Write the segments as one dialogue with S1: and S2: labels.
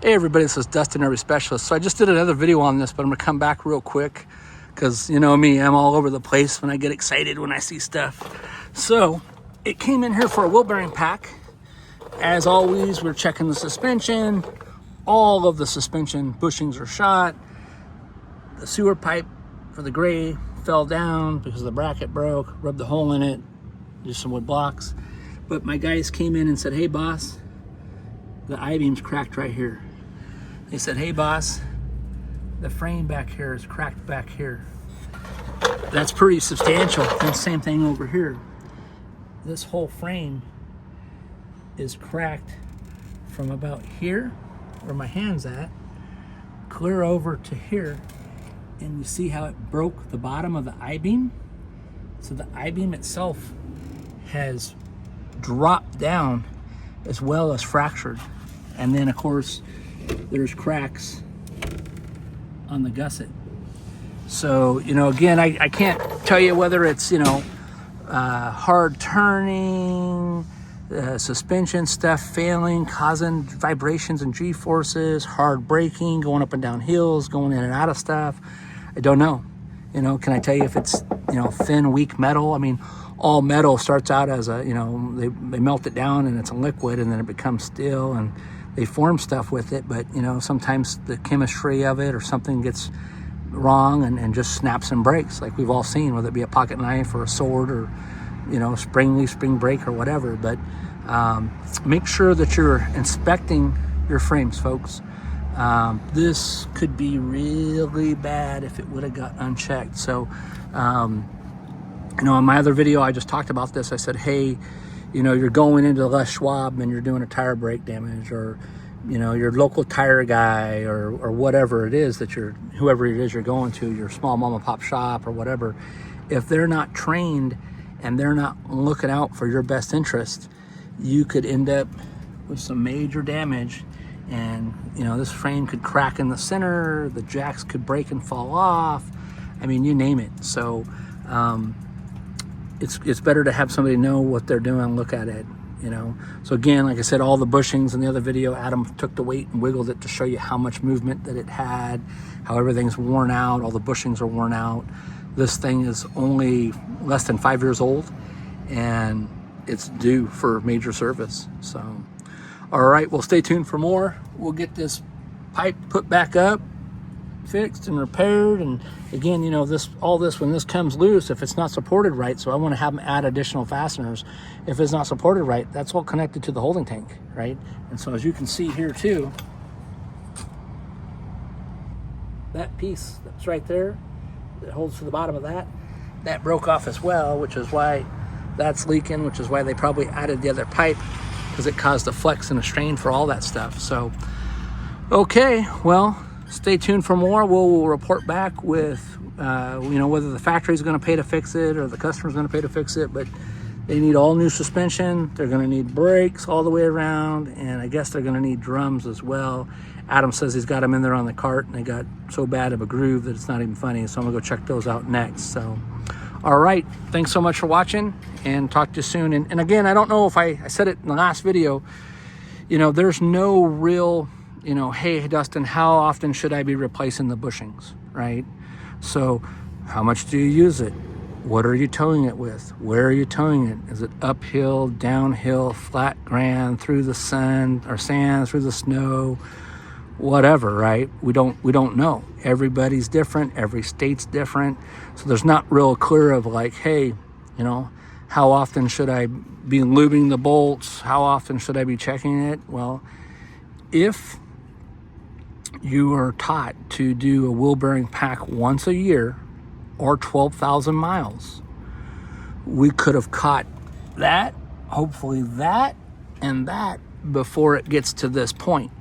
S1: Hey everybody, this is Dustin, Every Specialist. So I just did another video on this, but I'm gonna come back real quick because you know me, I'm all over the place when I get excited when I see stuff. So it came in here for a wheel bearing pack. As always, we're checking the suspension. All of the suspension bushings are shot. The sewer pipe for the gray fell down because the bracket broke, rubbed a hole in it, just some wood blocks. But my guys came in and said, hey boss, the I-beam's cracked right here. They said, hey boss, the frame back here is cracked back here. That's pretty substantial. And same thing over here. This whole frame is cracked from about here, where my hand's at, clear over to here. And you see how it broke the bottom of the I-beam? So the I-beam itself has dropped down as well as fractured. And then of course, there's cracks on the gusset. So, you know, again, I can't tell you whether it's, you know, hard turning, suspension stuff failing, causing vibrations and G-forces, hard braking, going up and down hills, going in and out of stuff. I don't know. You know, can I tell you if it's, you know, thin, weak metal? I mean, all metal starts out as a, you know, they melt it down and it's a liquid and then it becomes steel and they form stuff with it, but you know, sometimes the chemistry of it or something gets wrong and just snaps and breaks, like we've all seen, whether it be a pocket knife or a sword or, you know, spring brake or whatever. But make sure that you're inspecting your frames, folks. This could be really bad if it would have got unchecked. So, you know, in my other video, I just talked about this. I said, hey, you know, you're going into Les Schwab and you're doing a tire brake damage, or, you know, your local tire guy or whatever it is that whoever it is you're going to, your small mom and pop shop or whatever, if they're not trained and they're not looking out for your best interest, you could end up with some major damage. And, you know, this frame could crack in the center, the jacks could break and fall off. I mean, you name it. So, it's better to have somebody know what they're doing, look at it, you know. So again, like I said, all the bushings in the other video, Adam took the weight and wiggled it to show you how much movement that it had, how everything's worn out, all the bushings are worn out. This thing is only less than 5 years old and it's due for major service. So, all right, well, stay tuned for more. We'll get this pipe put back up, fixed and repaired. And again, you know, all this when this comes loose, if it's not supported right, so I want to have them add additional fasteners. If it's not supported right, that's all connected to the holding tank, right? And so as you can see here too, that piece that's right there that holds to the bottom of that broke off as well, which is why that's leaking, which is why they probably added the other pipe, because it caused a flex and a strain for all that stuff. So okay, well, stay tuned for more. We'll report back with, you know, whether the factory's going to pay to fix it or the customer's going to pay to fix it. But they need all new suspension. They're going to need brakes all the way around. And I guess they're going to need drums as well. Adam says he's got them in there on the cart and they got so bad of a groove that it's not even funny. So I'm going to go check those out next. So, all right. Thanks so much for watching and talk to you soon. And again, I don't know if I said it in the last video, you know, there's no real, you know, hey, Dustin, how often should I be replacing the bushings, right? So how much do you use it? What are you towing it with? Where are you towing it? Is it uphill, downhill, flat ground, through the sun or sand, through the snow, whatever, right? We don't know. Everybody's different. Every state's different. So there's not real clear of like, hey, you know, how often should I be lubing the bolts? How often should I be checking it? Well, if you are taught to do a wheel bearing pack once a year or 12,000 miles, we could have caught that, hopefully that, and that before it gets to this point.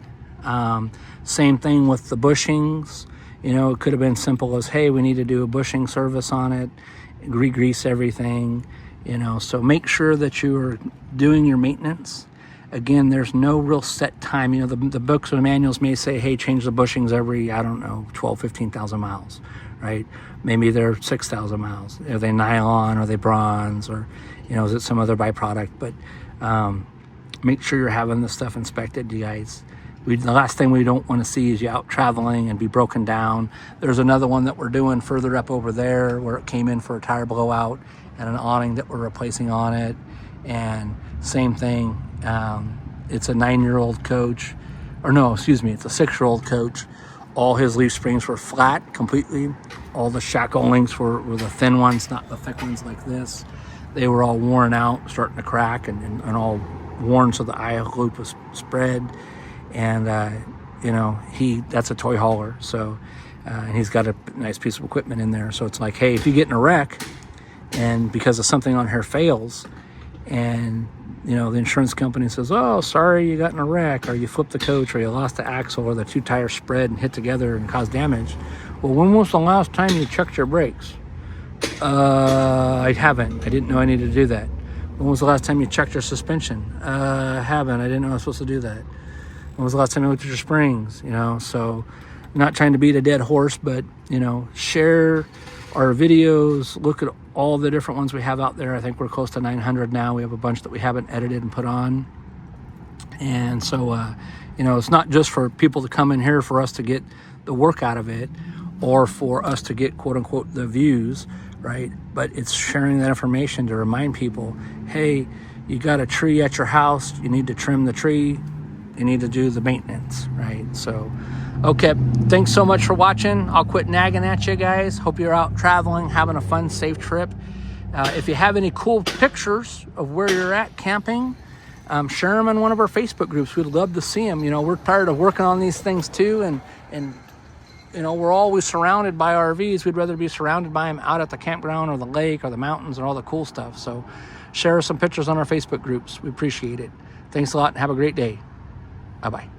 S1: Same thing with the bushings. You know, it could have been simple as, hey, we need to do a bushing service on it, re-grease everything, you know. So make sure that you are doing your maintenance. Again, there's no real set time. You know, the books or the manuals may say, hey, change the bushings every, I don't know, 12, 15,000 miles, right? Maybe they're 6,000 miles. Are they nylon? Are they bronze? Or, you know, is it some other byproduct? But make sure you're having this stuff inspected, you guys, The last thing we don't want to see is you out traveling and be broken down. There's another one that we're doing further up over there where it came in for a tire blowout and an awning that we're replacing on it. And same thing, it's a 9-year-old coach, or no, excuse me, it's a 6-year-old coach. All his leaf springs were flat completely. All the shackle links were the thin ones, not the thick ones like this. They were all worn out, starting to crack and all worn so the eye loop was spread. And, that's a toy hauler. So and he's got a nice piece of equipment in there. So it's like, hey, if you get in a wreck and because of something on here fails and, the insurance company says, oh, sorry, you got in a wreck, or you flipped the coach, or you lost the axle, or the 2 tires spread and hit together and caused damage. Well, when was the last time you checked your brakes? I haven't. I didn't know I needed to do that. When was the last time you checked your suspension? I haven't. I didn't know I was supposed to do that. When was the last time you looked at your springs? So I'm not trying to beat a dead horse, but, share our videos, look at all the different ones we have out there. I think we're close to 900 now. We have a bunch that we haven't edited and put on. And so, it's not just for people to come in here for us to get the work out of it or for us to get, quote unquote, the views, right? But it's sharing that information to remind people, hey, you got a tree at your house. You need to trim the tree. You need to do the maintenance, right? So, okay, thanks so much for watching. I'll quit nagging at you guys. Hope you're out traveling, having a fun, safe trip. If you have any cool pictures of where you're at camping, share them in one of our Facebook groups. We'd love to see them. We're tired of working on these things too, and we're always surrounded by RVs. We'd rather be surrounded by them out at the campground or the lake or the mountains and all the cool stuff. So share some pictures on our Facebook groups. We appreciate it. Thanks a lot and have a great day. Bye-bye.